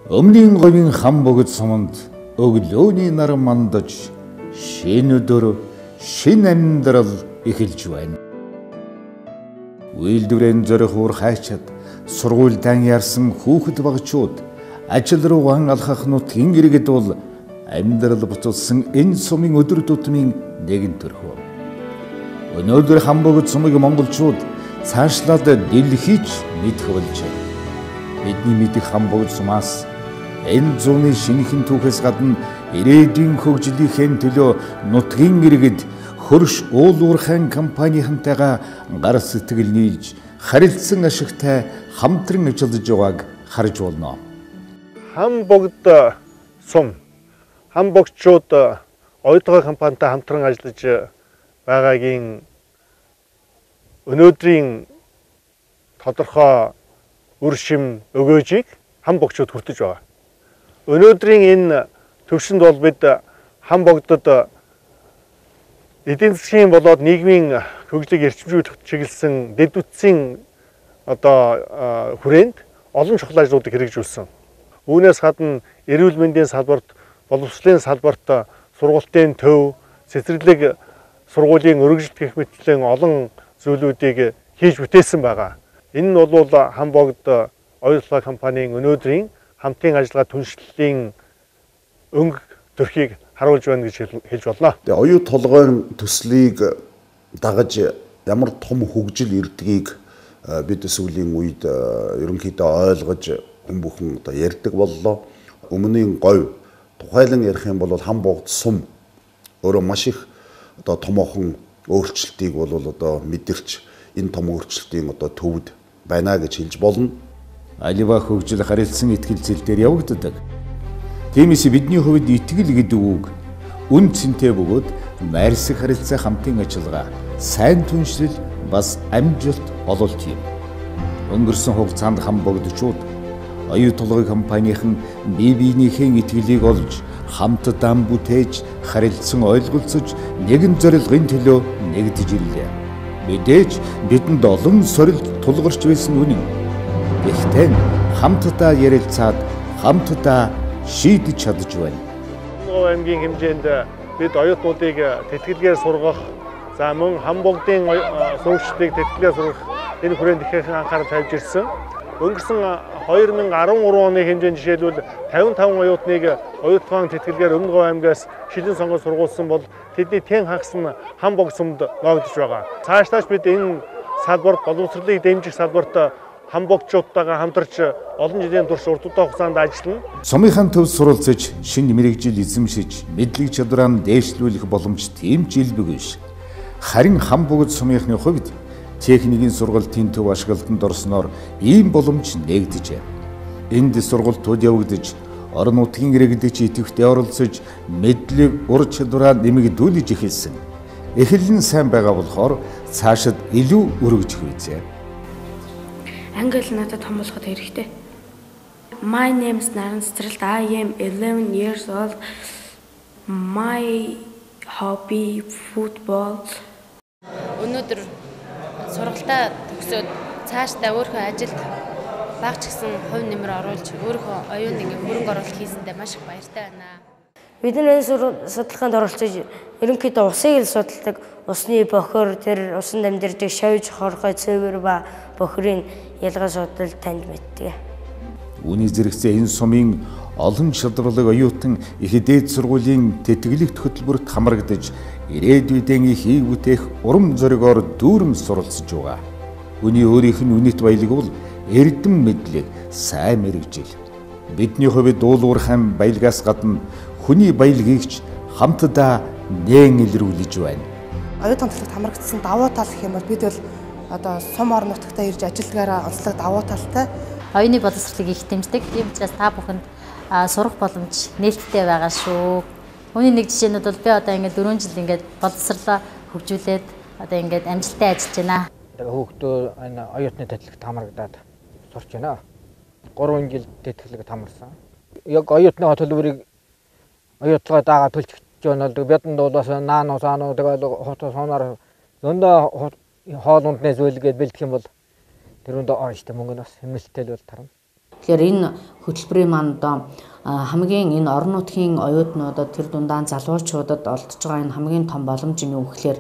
Өмнгийн говийн хам богд суманд өглөөний нар мандаж шинэ өдөр шинэ амьдрал эхэлж байна. Үйлдвэрэн зорих уур хайчаад сургуультай ярьсан хүүхэд багчууд ажил руу алхах нутгийн иргэд бол амьдрал буцалсан энэ сумын өдөр тутмын нэгэн төрхөө. Өнөөдөр хам богд сумыг монголчууд цаашлаад дэлхийч мэдэх болж байна. Бидний мэдих хам богд сумаас энэ зууны шинэхэн түүхээс гадна ирээдүйн хөгжлийнхээ төлөө нутгийн иргэд хөрш уулуурхайн компаниянтайгаа гар сэтгэл нийлж харилцан ашигтай хамтран ажиллаж байгааг харж болно. Хам богд сум хам богчууд оюутгой компанитай хамтран ажиллаж байгаагийн өнөөдрийн тодорхой үр шим өгөөжийг хам богчууд хүртэж байгаа. Өнөөдрийн энэ төвшөнд бол бид хам богдод эдийн засгийн болоод нийгмийн хөгжлийг эрчимжүүлэх чиглэсэн дэд үтсийн хүрээнд олон чухал ажлуудыг хэрэгжүүлсэн. Үүнээс гадна эрүүл мэндийн салбарт, боловсролын салбарт сургалтын төв, цэцэрлэг сургуулийн өргөжлөлт гэх мэтлэн олон зүйлүүдийг хийж бүтээсэн байгаа. Энэ нь бол хам богд оюутлогын компанийн өнөөдрийн хамтын ажиллагаа түншлэлийн өнгө төрхийг харуулж байна гэж хэлж болно. Оюу толгойн төслийг дагаж ямар том хөгжил ирдгийг бид сүүлийн үед ерөнхийдөө ойлгож хүн бүхэн ярьдаг боллоо. Өмнөний говь тухайлан ярих юм бол хам богд сум өөрөө маш их томоохон өөрчлөлтийг бол мэдэрч энэ том өөрчлөлтийн төвд байна гэж хэлж болно. Аливаа хөгжил харилцсан итгэл зэл дээр явагддаг. Тиймээс бидний хувьд итгэл гэдэг үг үн цэнтэй бөгөөд найрсаг харилцаа хамтын ажиллагаа, сайн түншлэл бас амжилт ололт юм. Өнгөрсөн хугацаанд хам богдчууд оюу толгой компанийн бие биенийхээ итгэлийг олж хамтдаа бүтээж харилцсан ойлголцож нэгэн зорилгын төлөө нэгдэж ирлээ. Мэдээж бидэнд олон сорилт тулгарч байсан үнэн. Гэхдээ хамтдаа ярилцаад хамтдаа шийдэж чадж байна. Аймгийн хэмжээнд бид оюутнуудыг тэтгэлгээр сургах, за мөн хам богдын сурагчдыг тэтгэлгээр сургах энэ хүрээнд ихээхэн анхаарал тавьж ирсэн. Өнгөрсөн 2013 оны хэмжээнд жишээлбэл 55 оюутныг оюутгын тэтгэлгээр Өмнө Говь аймгаас шилэн сонгож сургуулсан бол тэдний тэн хагас нь хам богд сумд ногдож байгаа. Цаашлаач бид энэ салбарт боловсролыг дэмжих салбарт хам богчуудтайгаа хамтарч олон жилийн турш урт хугацаанд ажиллана. Сумынхаа төвд суралцаж, шинэ мэрэгжил эзэмшиж, мэдлэг чадвараа дээшлүүлэх боломж тийм ч илбэг биш. Харин хам богд сумынхны хувьд техникийн сургалтын төв ашиглалтанд орсноор ийм боломж нэгдэжээ. Энд сургалтууд явагдаж, орон нутгийн иргэдч идэвхтэй оролцож, мэдлэг ур чадвараа нэмэгдүүлж эхэлсэн. Эхлэн сайн байгаа болохоор цаашид илүү өргөжих үзье. Англи надад том болоход хэрэгтэй. My name is Naran Strelt. I am 11 years old. My hobby football. Өнөөдөр сургалтаа төгсөөд цаашдаа өөрийнхөө ажилд багч гэсэн хувь нэмэр оруулж өөрийнхөө оюунд хөрөнгө оруулалт хийсэндээ маш их баяртай байна. Бид энэ судалгаанд оролцож ерөнхийдөө усыг л судалдаг. Усны бохор, тэр усанд амьдардаг шавж, хорхой, цэвэр ба бохрын ялгаа судал танд мэддэг. Үүний зэрэгцээ энэ сумын олон чадварлаг оюутан их дээд сургуулийн тэтгэлэгт хөтөлбөрт хамрагдаж ирээдүйдээ ихийг бүтээх урам зоригоор дүүрэм суралцж байгаа. Хүний өөрийнх нь үнэт баялаг бол эрдэм мэдлэг, сайн мэрэгжил. Бидний хувьд уулуурхайн баялгаас гадна хүний баялагийг хамтдаа нээн илрүүлж байна. Оюутан төлөвт хамрагдсан давуу тал гэх юм бол бид бол сум орон нутагтаа ирж ажиллагаараа онцлог давуу талтай. Оюуны боловсролыг их дэмждэг. Тийм учраас та бүхэнд сурах боломж нээлттэй байгаа шүү. Үүний нэг жишээнүүд бол би ингээд 4 жил боловсролоо хөгжүүлээд ингээд амжилттай ажиллаж байна. Хүүхдүүд энэ оюутны тэтгэлэгт хамрагдаад сурч байна. 3 жил тэтгэлэгт хамарсан. Яг оюутны төлбөрийг оюутлогоо дагаа төлчих жоо бидэнд бол бас наано саано тэгэл хото соноор зөндөө хоол ундны зүйлгээд бэлдэх юм бол тэр үндэ ооштой мөнгө бас хэмнэлттэй л бол тарна. Тэгэхээр энэ хөтөлбөрийн маань одоо хамгийн энэ орон нутгийн оюутнуудад тэр дундаа залуучуудад олдож байгаа энэ хамгийн том боломж нь юу гэхээр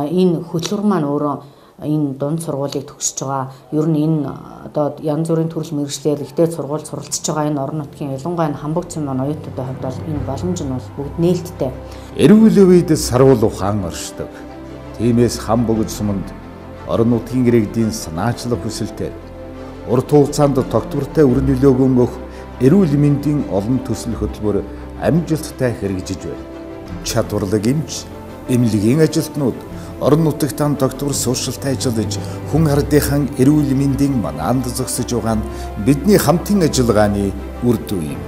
энэ хөтөлбөр маань өөрөө энэ дунд сургуулийг төгсөж байгаа ер нь энэ одоо янз бүрийн төрөл мэргэжлэр ихтэй сургууль суралцж байгаа энэ орон нутгийн ялангуяа энэ Хамбогцын маань оюутнуудын хувьд бол энэ боломж нь бол бүгд нээлттэй. Эрүүл үед сарвал ухаан оршдог. Тиймээс Хамбогд суманд орон нутгийн иргэдийн санаачлах хүсэлтэй урт хугацаанд тогтвортой үр нөлөөгөө өгөх эрүүл мэндийн олон төсөл хөтөлбөр амжилттай хэрэгжиж байна. Чадварлаг эмч, эмнэлгийн ажилтнууд орон нутагт тогтвор сууршилтай ажиллаж хүн ардынхан эрүүл мэндийн манаанд зогсож байгаа нь бидний хамтын ажиллагааны үр дүн юм.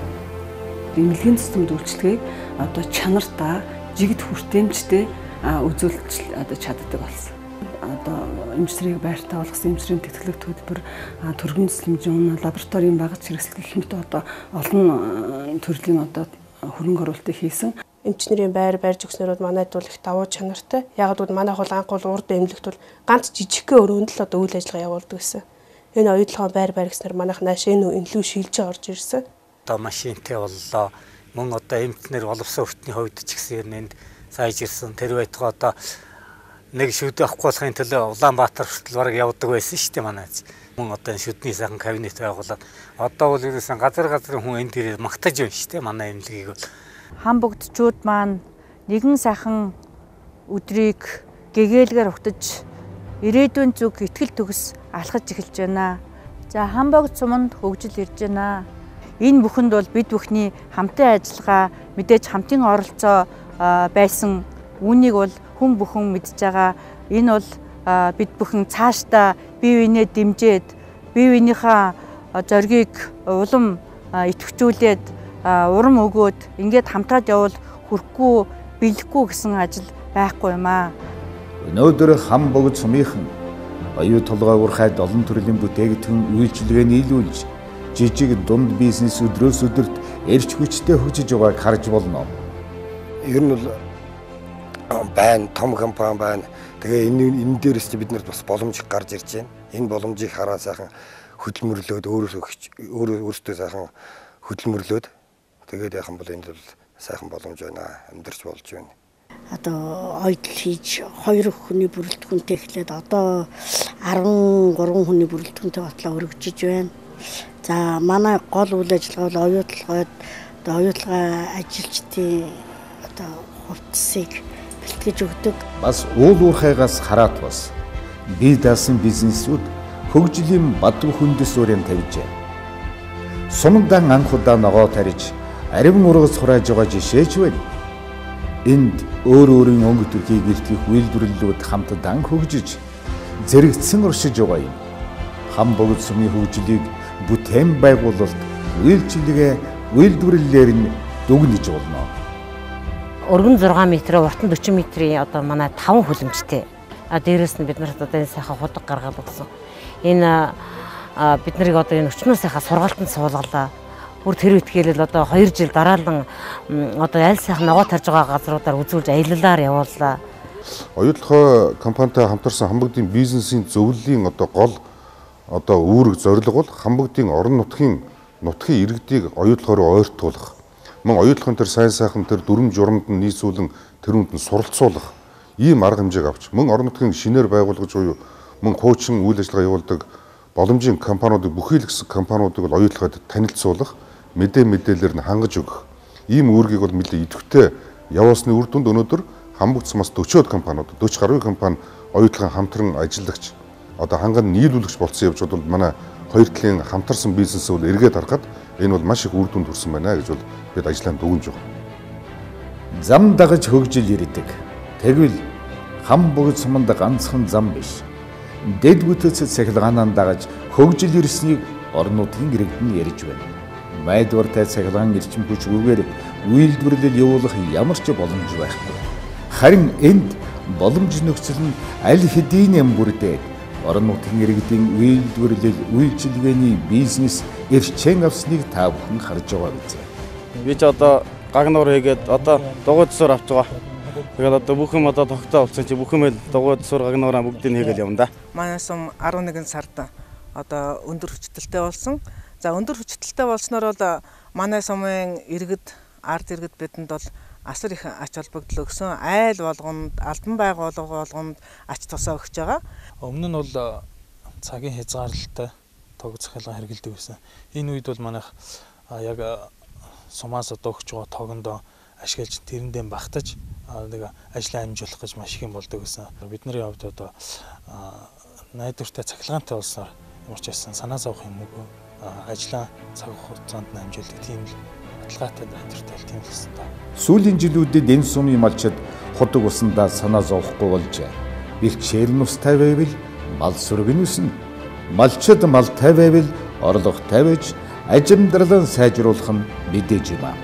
Эмнэлгийн цэцмүүд үйлчлэгийг одоо чанартай, жигд хүртээмжтэй үзүүлж одоо чаддаг болсон. Одоо эмчрийг байртаа болгосон эмчрийн тэтгэлэг төлбөр, төргөн цэцлэмжийн лабораторийн багц хэрэгсэл гэх мэт одоо олон төрлийн одоо хөрөнгө оруулалтыг хийсэн. Эмчнэрийн байр барьж өгснөрөд манайд бол их давуу чанартай. Яг бол манайх бол анх бол урд эмнэлэгт бол ганц жижигхэн өрөөнд л одоо үйл ажиллагаа явуулдаг гэсэн. Энэ оюутлогоо байр баригснаар манайх нааш энэ илүү шилжиж орж ирсэн. Одоо машинтай боллоо. Мөн одоо эмчнэр боловсон өртний хувьд ч гэсэн энд сайж ирсэн. Тэр байтугай одоо нэг шүдэ авахгүй болохын төлөө Улаанбаатар хүртэл бараг явдаг байсан шүү дээ манайд. Мөн одоо шүдний сайхан кабинет байгуулаад одоо бол ерөөсөн газар хүн энэ дээр магтаж байна шүү дээ манай эмнэлгийг бол. Хамбогдчууд маань нэгэн сайхан өдрийг гэгээлгээр ухтаж ирээдүйн зүг итгэл төгс алхаж эхэлж байна. За Хамбогд суманд хөгжил ирж байна. Энэ бүхэнд бол бид бүхний хамтын ажиллагаа мэдээж хамтын оролцоо байсан. Үүнийг бол хүн бүхэн мэдж байгаа. Энэ бол бид бүхэн цаашдаа бие биенээ дэмжиж, бие биенийхээ зоригийг улам идэвхжүүлээд урам өгөөд ингээд хамтаад явбал хүрхгүй, бэлэхгүй гэсэн ажил байхгүй юм аа. Өнөөдөр Хамбогд сумынхан оюу толгой урахад олон төрлийн бүтээгдэхүүн үйлчилгээ нийлүүлж жижиг дунд бизнес өдрөөс өдөрт эрч хүчтэй хөгжиж байгааг харж болно. Ер нь бол байна, том компани байна. Тэгээ энэ дээрээс ч бид нарт бас боломж гарч ирж байна. Энэ боломжийг хараа сайхан хөдөлмөрлөөд өөрөөсөө сайхан хөдөлмөрлөөд тэгээд яхан бол энд бол сайхан боломж байна. Амьдарч болж байна. Одоо ойдл хийж 2 хүний бүрэлдэхүүнтэй эхлээд одоо 13 хүний бүрэлдэхүүнтэй батлаа өргөжж байна. За манай гол үйл ажиллагаа бол оюутлагын ажилчдын одоо хувцсыг бэлтгэж өгдөг. Бас уул уурхайгаас хараат бас бие даасан бизнесүүд хөгжлийн бадгүй хөндөс өрөөнд тавьжээ. Сумдан анх удаа ногоо тарьж ариван ургас хурааж байгаа жишээч байна. Энд өөрийн өнгө төрхийг илтгэх үйлдвэрлэлүүд хамтдаа хөгжиж зэрэгцсэн оршиж байгаа юм. Хамбогд сумын хөгжлийг бүтээн байгуулалт үйлдвэрлэлээр нь дүгнэж болно. Өргөн 6 м, урт нь 40 м одоо манай 5 хүлэмжтэй. Дээрээс нь бид нарт одоо энэ сайхан худаг гаргаад өгсөн. Энэ бид нарыг одоо энэ өчнөө сайхан сургалтанд суулгалаа. Бүр тэр үтгэлэл одоо 2 жил дараалан одоо аль сайхан ногоо тарж байгаа газруудаар үзүүлж аяллаар явууллаа. Оюутлогоо компанитай хамтарсан Хамбогдын бизнесийн зөвлөлийн одоо гол одоо үүрэг зорилго бол Хамбогдын орон нутгийн иргэдийг оюутлогоор ойртуулах. Мөн оюутлогын тэр сайн сайхан тэр дүрм журамд нь нийцүүлэн тэр хүнд нь суралцуулах ийм арга хэмжээг авч мөн орон нутгийн шинээр байгуулгаж буюу мөн хуучин үйл ажиллагаа явуулдаг боломжийн компаниудыг бүхий л гэсэн компаниудыг бол оюутлогод танилцуулах, мэдээлэлээр нь хангаж өгөх. Ийм үүргийг бол нэлээд идэвхтэй явуулсны үр дүнд өнөөдөр Хамбогд сумаас 40 компаниуд 40 гаруй компани оюутлогын хамтран ажиллагч одоо ханган нийлүүлэгч болсон явж бол манай хоёр талын хамтарсан бизнесээ бол эргээд харахад энэ бол маш их үр дүнд хүрсэн байна гэж бол бид ажлаа дүгнж байгаа. Зам дагаж хөгжил ирдэг. Тэгвэл Хамбогд суманд ганцхан зам биш. Дэд бүтэц цахилгаанаа дагаж хөгжил ирснийг орон нутгийн иргэд нь ярьж байна. Майдвартай цахилгаан эрчим хүчгүйгээр үйлдвэрлэл явуулах ямар ч боломж байхгүй. Харин энд боломж нөхцөл нь аль хэдийн бүрдээд орон нутгийн иргэдийн үйлдвэрлэл үйлчилгээний бизнес эрчэн авсныг та бүхэн харж байгаа биз. Би ч одоо гагнуур хийгээд одоо дугуй төсөр авч байгаа. Тэгээд одоо бүх юм одоо тогтоо болсон чи бүх юм дугуй төсөр гагнуураа бүгдийг хийгээл явна да. Манай сум 11 сард одоо өндөр хүчтэй болсон. За өндөр хүчтэй болсноор бол манай сумын иргэд ард иргэд бидэнд бол асар их ач холбогдол өгсөн. Айл болгонд, албан байгууллага болгонд ач тусаа өгч байгаа. Өмнө нь бол цагийн хязгаарлалтай тог захиалга хэрэгэлдэг байсан. Энэ үед бол манайх яг сумаас одоо өгч байгаа тогондоо ашиглаж тэрэндээ багтаж нэг ажлаа амжуулах гэж маш их юм болдог гэсэн. Бидний хувьд одоо найдвартай цахилгаантай болсноор ямар ч байсан санаа зовох юм уу ажлаа цаг хугацаанд амжуулдаг тийм л баталгаатай найдвартай тийм л хэвээр. Сүүлийн жилүүдэд энэ сумын малчид худаг усандаа санаа зовхгүй болжээ. Бэлчээр нь устай байвал мал сүргэн үснэ. Малчид малтай байвал орлоготой байж ажимдралан сайжруулах нь мэдээж юм аа.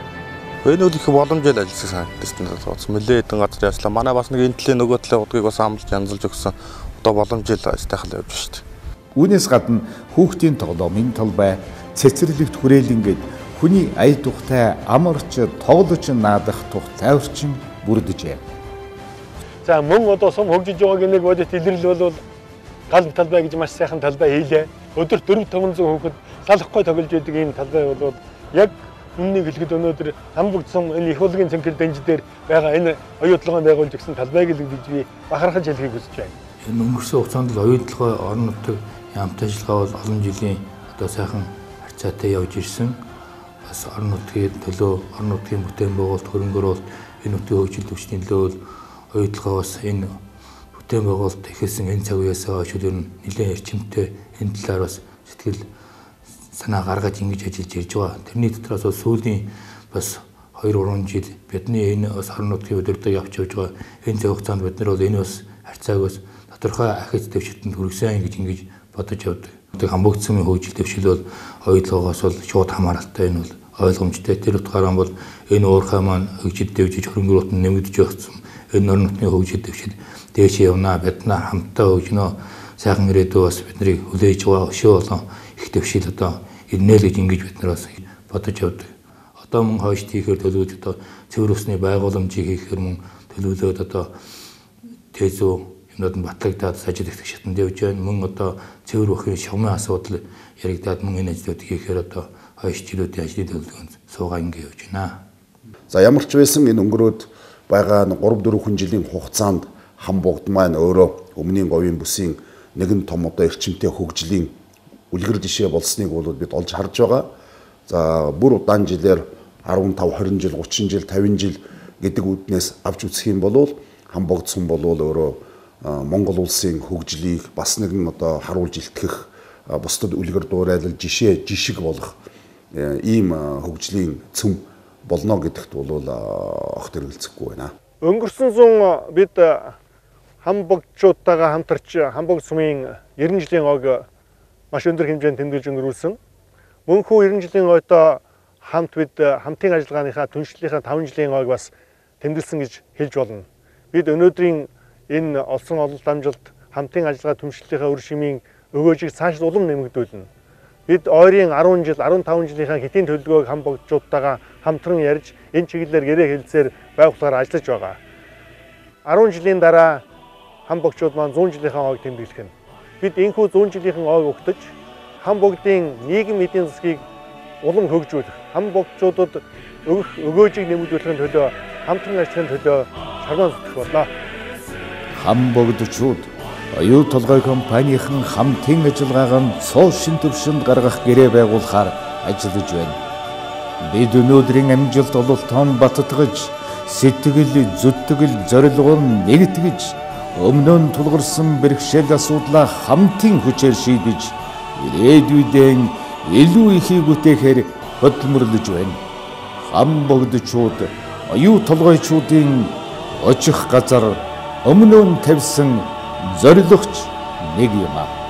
Энэ үл их боломжтой ажилласан санагдсан. Нэлээд хэдэн газар яслаа. Манай бас нэг энэ төлөө нөгөө төлөө удгийг бас амлж янзалж өгсөн. Одоо боломжтой ажтайхал явж шүү дээ. Үүнээс гадна хүүхдийн тоглоомын талбай, цэцэрлэгт хүрээлэнгээд хүний ая тухтай амарч тоглож наадах тухтай орчин бүрдэжээ. За мөн одоо сум хөгжиж байгааг нэг бодит илэрлэл бол гал талбай гэж маш сайхан талбай хийлээ. Өдөр 400-500 хүүхэд салахгүй тоглож байдаг энэ талбай бол яг үннийг хэлэхэд өнөөдөр хамбогдсон энэ их урлагийн цэнхэр дэнж дээр байгаа энэ оюутлагын байгуулж өгсөн талбайг л гэж би бахархаж хэлхийг хүсэж байна. Энэ өнгөрсөн хугацаанд л оюутлагын орон нутгийн яамт ажиллагаа бол олон жилийн одоо сайхан харьцаатай явж ирсэн. Бас орон нутгийн төлөө, орон нутгийн бүтээн байгуулалт хөрөнгө оруулалт, энэ нутгийн хөгжил төвчний төлөө бол оюутлагаа бас энэ бүтээн байгуулалт ихэлсэн энэ цаг үеэс хойш ер нь нэлээд эрчимтэй энэ талаар бас сэтгэл санаа гаргаж ингэж ажиллаж ирж байгаа. Тэрний дотроос бол сүүлийн бас 2-3 жил бидний энэ бас орон нутгийн өдөртөө явж байгаа энэ цаг хугацаанд бид нар бол энэ бас харьцааг бас тодорхой ахиц дэвшилтэнд хүргэсэн гэж ингэж бодож явдаг. Хамбогдсон хөгжил дэвшил бол оюутлагаас бол шууд хамааралтай, энэ бол ойлгомжтой. Тэр утгаараа бол энэ уурхай маань хөгжил дэвжиж хөрөнгө оруулалт нь нэмэгдэж байгаа. Энэ орон нутгийн хөгжил дэвшил дээшээ явнаа, бид нар хамтдаа хөгжнөө, сайхан ирээдүй бас биднийг хүлээж байгаа өшөө болон их дэвшил одоо ирнэ л гэж ингэж бид нар бас бодож явдаг. Одоо мөн хойш тийхээр төлөвлөж одоо цэвэр усны байгууламжийг хийхээр мөн төлөвлөөд одоо тэзүү юмнууд нь батлагдаад ажил их шатанд явж байна. Мөн одоо цэвэр бүхий шугамын асуудал яригдаад мөн энэ ажлууд хийхээр одоо хойш жилүүдийн ажлын төлөвлөгөөнд суугаа ингэ явж байна. За ямар ч байсан энэ өнгөрөөд байгаа 3-4 жилийн хугацаанд Хамбогд маань өөрөө өмнгийн говийн бүсийн нэгэн том одоо эрчимтэй хөгжлийн үлгэр жишээ болсныг бол бид олж харж байгаа. За бүр удаан жилээр 15, 20 жил, 30 жил, 50 жил гэдэг үүднээс авч үзэх юм бол Хамбогд сум бол өөрөө Монгол улсын хөгжлийг бас нэгэн одоо харуулж илтгэх бусдад үлгэр дуурайлал жишг болох ийм хөгжлийн цөм болно гэдэгт бол огт эргэлзэхгүй байна. Өнгөрсөн зун бид Хамбогдчуудтайгаа хамтарч Хамбогд сумын 90 жилийн ойг маш өндөр хэмжээнд тэмдэглэж өнгөрүүлсэн. Мөнхөө 90 жилийн ойдоо хамт бид хамтын ажиллагааныхаа түншлэлийнхаа 5 жилийн ойг бас тэмдэглэсэн гэж хэлж болно. Бид өнөөдрийн энэ олсон ололт амжилт хамтын ажиллагаа түншлэлийнхаа үр шимийн өгөөжийг цааш улам нэмэгдүүлнэ. Бид ойрын 10 жил, 15 жилийнхаа хэдийн төлөвлөгөөг Хамбогдчуудтайгаа хамтран ярьж энэ чиглэлээр гэрээ хэлцээр байгууллагаар ажиллаж байгаа. 10 жилийн дараа Хамбогдчууд маань 100 жилийнхаа ойг тэмдэглэх нь. Бид энэхүү 100 жилийнхэн ойг өгтөж Хамбогдын нийгэм эдийн засгийг улам хөгжүүлэх, Хамбогдчуудад өгөх өгөөжийг нэмэгдүүлэхийн төлөө хамтран ажиллахын төлөө шагнал зүтгэх болно. Хамбогдчууд оюу толгой компанийн хамтын ажиллагаагаар цоошин төвшөнд гаргах гэрээ байгуулахаар ажиллаж байна. Бид өнөөдрийн амжилт ололтон баттгаж, сэтгэл, зүтгэл, зорилгоо нэгтгэж, өмнө нь тулгарсан бэрхшээл асуудлаа хамтын хүчээр шийдэж, ирээдүйдээ илүү ихийг бүтээхээр хөдөлмөрлөж байна. Хамбогдчууд оюу толгойчуудын очих газар өмнө нь тавьсан зорилгоч нэг юм аа.